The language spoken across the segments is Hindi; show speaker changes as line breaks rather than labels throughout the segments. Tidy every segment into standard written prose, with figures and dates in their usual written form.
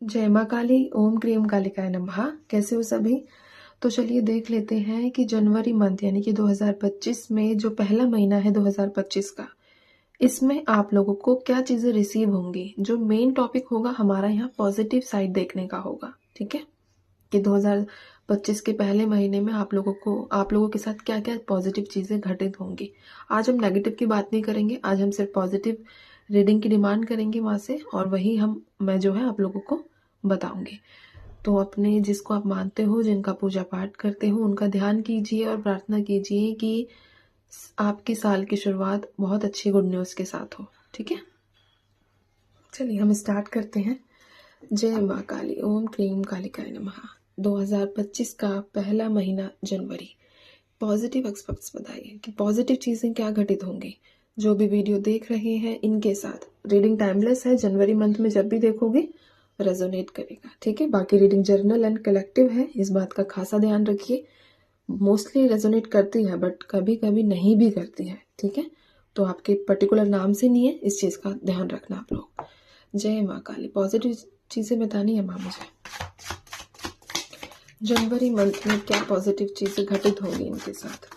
जय माँ काली, ओम क्रीम कालिकाय नमः। कैसे हो सभी? तो चलिए देख लेते हैं कि जनवरी मंथ यानी कि 2025 में जो पहला महीना है 2025 का, इसमें आप लोगों को क्या चीज़ें रिसीव होंगी। जो मेन टॉपिक होगा हमारा यहाँ पॉजिटिव साइड देखने का होगा, ठीक है, कि 2025 के पहले महीने में आप लोगों के साथ क्या क्या पॉजिटिव चीज़ें घटित होंगी। आज हम नेगेटिव की बात नहीं करेंगे, आज हम सिर्फ पॉजिटिव रीडिंग की डिमांड करेंगे वहाँ से, और वही मैं जो है आप लोगों को बताऊंगी। तो अपने जिसको आप मानते हो, जिनका पूजा पाठ करते हो, उनका ध्यान कीजिए और प्रार्थना कीजिए कि आपकी साल की शुरुआत बहुत अच्छी गुड न्यूज़ के साथ हो, ठीक है। चलिए हम स्टार्ट करते हैं। जय माँ काली, ओम क्रीम कालिकाय नमः। 2025 का पहला महीना जनवरी, पॉजिटिव एक्सपेक्ट्स बताइए कि पॉजिटिव चीज़ें क्या घटित होंगी। जो भी वीडियो देख रहे हैं इनके साथ रीडिंग टाइमलेस है, जनवरी मंथ में जब भी देखोगे रेजोनेट करेगा, ठीक है। बाकी रीडिंग जर्नल एंड कलेक्टिव है, इस बात का खासा ध्यान रखिए। मोस्टली रेजोनेट करती है बट कभी कभी नहीं भी करती है, ठीक है। तो आपके पर्टिकुलर नाम से नहीं है, इस चीज़ का ध्यान रखना आप लोग। जय माँ काली। पॉजिटिव चीज़ें बतानी है माँ मुझे। जनवरी मंथ में क्या पॉजिटिव चीज़ें घटित होंगी इनके साथ।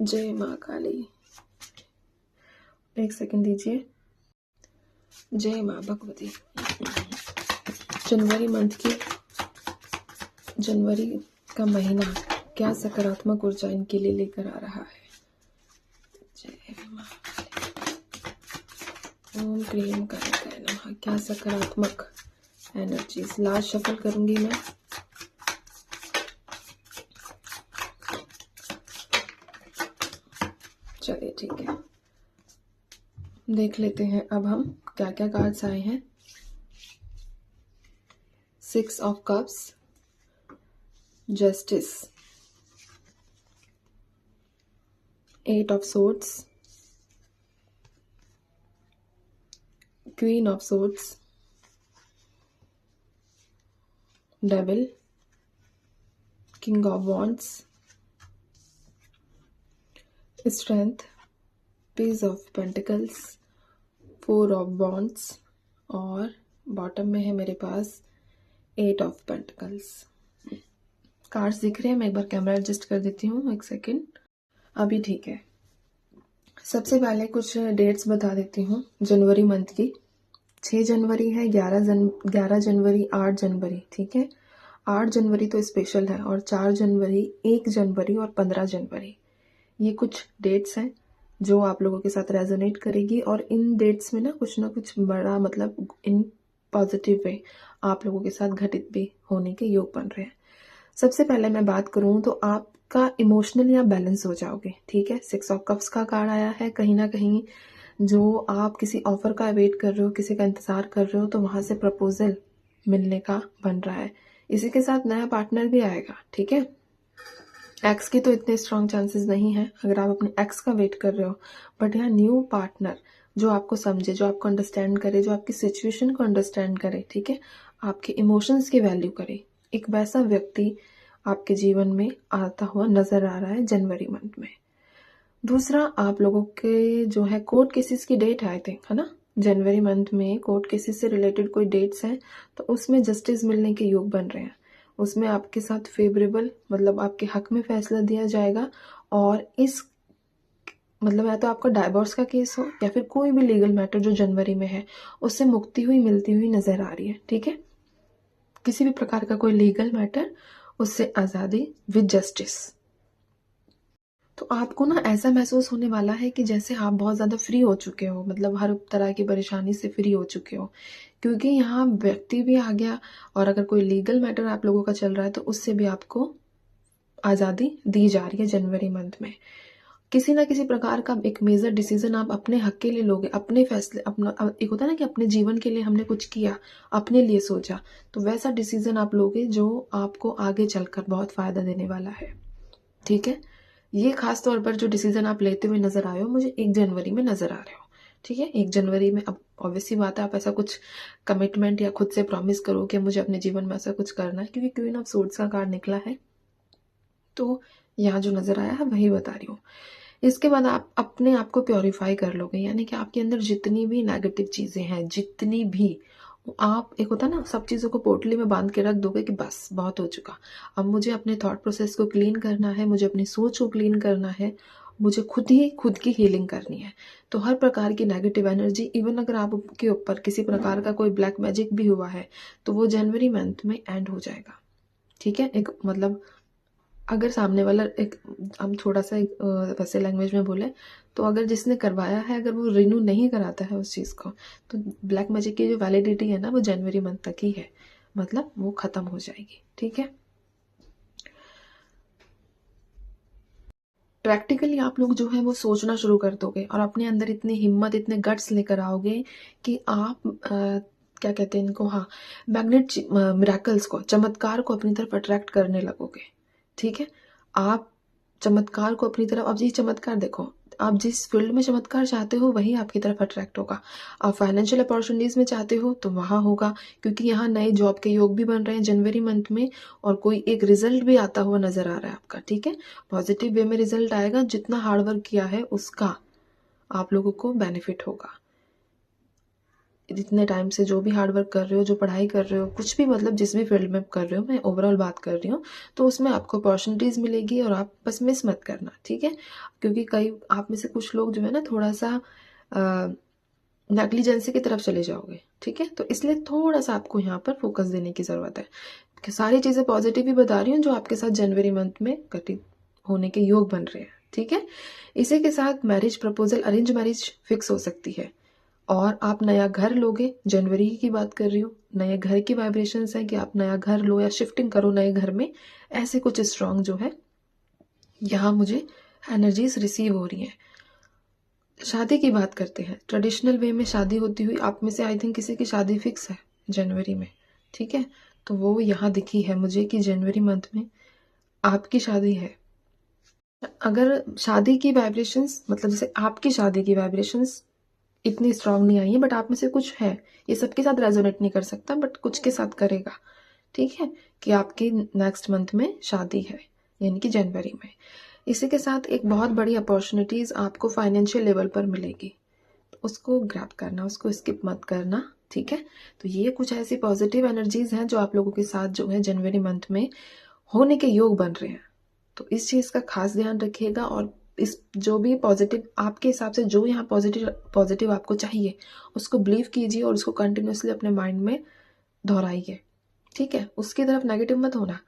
जय माँ काली, एक सेकंड दीजिए। जय माँ भगवती। जनवरी का महीना क्या सकारात्मक ऊर्जा इनके लिए लेकर आ रहा है। जय माँ ओम क्रीम कालिकाय नमः। क्या सकारात्मक एनर्जीज। लास्ट शफल करूंगी मैं। चलिए ठीक है, देख लेते हैं अब हम क्या क्या कार्ड्स आए हैं। 6 of cups, justice, 8 of swords, queen of swords, devil, king of wands, strength, page of pentacles, 4 of wands, और बॉटम में है मेरे पास 8 ऑफ पेंटिकल्स। कार्ड्स दिख रहे हैं? मैं एक बार कैमरा एडजस्ट कर देती हूँ, एक सेकेंड। अभी ठीक है। सबसे पहले कुछ डेट्स बता देती हूँ जनवरी मंथ की। 6 जनवरी है, 11 जनवरी, 8 जनवरी, ठीक है। 8 जनवरी तो स्पेशल है, और 4 जनवरी, 1 जनवरी और 15 जनवरी, ये कुछ डेट्स हैं जो आप लोगों के साथ रेजोनेट करेगी। और इन डेट्स में ना कुछ बड़ा, मतलब इन पॉजिटिव वे आप लोगों के साथ घटित भी होने के योग बन रहे हैं। सबसे पहले मैं बात करूं तो आपका इमोशनली आप बैलेंस हो जाओगे, ठीक है। 6 ऑफ कप्स का कार्ड आया है। कहीं ना कहीं जो आप किसी ऑफर का वेट कर रहे हो, किसी का इंतजार कर रहे हो, तो वहां से प्रपोजल मिलने का बन रहा है। इसी के साथ नया पार्टनर भी आएगा, ठीक है। एक्स की तो इतने स्ट्रॉन्ग चांसेस नहीं है अगर आप अपने एक्स का वेट कर रहे हो, बट यहाँ न्यू पार्टनर जो आपको समझे, जो आपको अंडरस्टैंड करे, जो आपकी सिचुएशन को अंडरस्टैंड करे, ठीक है, आपके इमोशंस की वैल्यू करे, एक वैसा व्यक्ति आपके जीवन में आता हुआ नजर आ रहा है जनवरी मंथ में। दूसरा, आप लोगों के जो है कोर्ट केसेस की डेट है, आई थिंक, है ना। जनवरी मंथ में कोर्ट केसेस से रिलेटेड कोई डेट्स हैं, तो उसमें जस्टिस मिलने के योग बन रहे हैं। उसमें आपके साथ फेवरेबल, मतलब आपके हक में फैसला दिया जाएगा। और इस मतलब या तो आपका डाइवोर्स का केस हो या फिर कोई भी लीगल मैटर जो जनवरी में है उससे मुक्ति हुई मिलती हुई नजर आ रही है, ठीक है। किसी भी प्रकार का कोई लीगल मैटर, उससे आजादी विद जस्टिस। तो आपको ना ऐसा महसूस होने वाला है कि जैसे आप बहुत ज़्यादा फ्री हो चुके हो, मतलब हर तरह की परेशानी से फ्री हो चुके हो, क्योंकि यहाँ व्यक्ति भी आ गया। और अगर कोई लीगल मैटर आप लोगों का चल रहा है तो उससे भी आपको आज़ादी दी जा रही है जनवरी मंथ में। किसी ना किसी प्रकार का एक मेजर डिसीजन आप अपने हक के लिए लोगे, अपने फैसले, अपना एक होता है ना कि अपने जीवन के लिए हमने कुछ किया, अपने लिए सोचा, तो वैसा डिसीजन आप लोगे जो आपको आगे चलकर बहुत फायदा देने वाला है, ठीक है। ये खास तौर पर जो डिसीजन आप लेते हुए नजर आए हो, मुझे 1 जनवरी में नजर आ रहे हो, ठीक है। 1 जनवरी में अब ऑब्वियसली बात है, आप ऐसा कुछ कमिटमेंट या खुद से प्रॉमिस करो कि मुझे अपने जीवन में ऐसा कुछ करना है, क्योंकि क्वीन ऑफ सोर्ड्स का कार्ड निकला है, तो यहाँ जो नजर आया है वही बता रही हूँ। इसके बाद आप अपने आप को प्योरीफाई कर लोगे, यानी कि आपके अंदर जितनी भी नेगेटिव चीज़ें हैं, जितनी भी, आप एक होता है ना, सब चीज़ों को पोटली में बांध के रख दोगे कि बस बहुत हो चुका, अब मुझे अपने थॉट प्रोसेस को क्लीन करना है, मुझे अपनी सोच को क्लीन करना है, मुझे खुद की हीलिंग करनी है। तो हर प्रकार की नेगेटिव एनर्जी, इवन अगर आपके ऊपर किसी प्रकार का कोई ब्लैक मैजिक भी हुआ है, तो वो जनवरी मंथ में एंड हो जाएगा। ठीक है, एक मतलब अगर सामने वाला एक, हम थोड़ा सा एक वैसे लैंग्वेज में बोले तो, अगर जिसने करवाया है अगर वो रिन्यू नहीं कराता है उस चीज़ को, तो ब्लैक मैजिक की जो वैलिडिटी है ना, वो जनवरी मंथ तक ही है, मतलब वो ख़त्म हो जाएगी। ठीक है, प्रैक्टिकली आप लोग जो है वो सोचना शुरू कर दोगे और अपने अंदर इतनी हिम्मत, इतने गट्स लेकर आओगे कि आप क्या कहते हैं इनको, हाँ, मैग्नेट मिराकल्स को, चमत्कार को अपनी तरफ अट्रैक्ट करने लगोगे। ठीक है, आप चमत्कार को अपनी तरफ, अब ये चमत्कार देखो, आप जिस फील्ड में चमत्कार चाहते हो वही आपकी तरफ अट्रैक्ट होगा। आप फाइनेंशियल अपॉर्चुनिटीज़ में चाहते हो तो वहाँ होगा, क्योंकि यहाँ नए जॉब के योग भी बन रहे हैं जनवरी मंथ में, और कोई एक रिजल्ट भी आता हुआ नज़र आ रहा है आपका। ठीक है, पॉजिटिव वे में रिजल्ट आएगा, जितना हार्डवर्क किया है उसका आप लोगों को बेनिफिट होगा। जितने टाइम से जो भी हार्डवर्क कर रहे हो, जो पढ़ाई कर रहे हो, कुछ भी, मतलब जिस भी फील्ड में कर रहे हो, मैं ओवरऑल बात कर रही हूँ, तो उसमें आपको अपॉर्चुनिटीज़ मिलेगी और आप बस मिस मत करना। ठीक है, क्योंकि कई आप में से कुछ लोग जो है ना, थोड़ा सा नेग्लिजेंसी की तरफ चले जाओगे। ठीक है, तो इसलिए थोड़ा सा आपको यहाँ पर फोकस देने की ज़रूरत है कि सारी चीज़ें पॉजिटिव ही बता रही हूँ जो आपके साथ जनवरी मंथ में घटित होने के योग बन रहे हैं। ठीक है, इसी के साथ marriage proposal, arrange marriage fix हो सकती है, और आप नया घर लोगे, जनवरी की बात कर रही हूँ, नए घर की वाइब्रेशंस है कि आप नया घर लो या शिफ्टिंग करो नए घर में, ऐसे कुछ स्ट्रॉन्ग जो है यहाँ मुझे एनर्जीज रिसीव हो रही हैं। शादी की बात करते हैं, ट्रेडिशनल वे में शादी होती हुई आप में से आई थिंक किसी की शादी फिक्स है जनवरी में। ठीक है, तो वो यहाँ दिखी है मुझे कि जनवरी मंथ में आपकी शादी है। अगर शादी की वाइब्रेशंस, मतलब जैसे आपकी शादी की वाइब्रेशंस इतनी स्ट्रांग नहीं आई है, बट आप में से कुछ है, ये सबके साथ रेजोनेट नहीं कर सकता, बट कुछ के साथ करेगा। ठीक है, कि आपकी नेक्स्ट मंथ में शादी है, यानी कि जनवरी में। इसी के साथ एक बहुत बड़ी अपॉर्चुनिटीज़ आपको फाइनेंशियल लेवल पर मिलेगी, तो उसको ग्रैब करना, उसको स्किप मत करना। ठीक है, तो ये कुछ ऐसी पॉजिटिव एनर्जीज हैं जो आप लोगों के साथ जो है जनवरी मंथ में होने के योग बन रहे हैं। तो इस चीज़ का खास ध्यान रखिएगा, और इस जो भी पॉजिटिव आपके हिसाब से, जो यहाँ पॉजिटिव आपको चाहिए, उसको बिलीव कीजिए और उसको कंटिन्यूसली अपने माइंड में दोहराइए। ठीक है, उसकी तरफ नेगेटिव मत होना,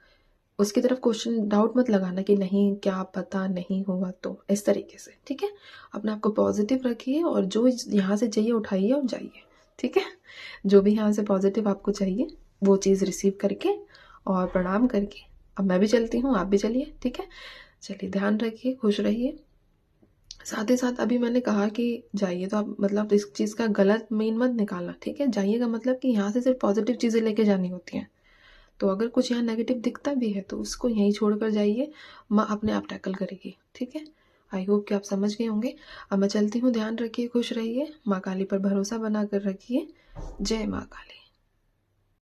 उसकी तरफ क्वेश्चन डाउट मत लगाना कि नहीं क्या पता नहीं हुआ, तो इस तरीके से। ठीक है, अपने आप को पॉजिटिव रखिए और जो यहाँ से चाहिए उठाइए और जाइए। ठीक है, जो भी यहाँ से पॉजिटिव आपको चाहिए वो चीज़ रिसीव करके और प्रणाम करके अब मैं भी चलती हूँ, आप भी चलिए। ठीक है, चलिए, ध्यान रखिए, खुश रहिए। साथ ही साथ अभी मैंने कहा कि जाइए, तो आप मतलब इस चीज़ का गलत मीन मत निकालना। ठीक है, जाइए का मतलब कि यहाँ से सिर्फ पॉजिटिव चीज़ें लेके जानी होती हैं, तो अगर कुछ यहाँ नेगेटिव दिखता भी है तो उसको यहीं छोड़कर जाइए, माँ अपने आप टैकल करेगी। ठीक है, आई होप कि आप समझ गए होंगे। अब मैं चलती हूँ, ध्यान रखिए, खुश रहिए, माँ काली पर भरोसा बना कर रखिए। जय माँ काली।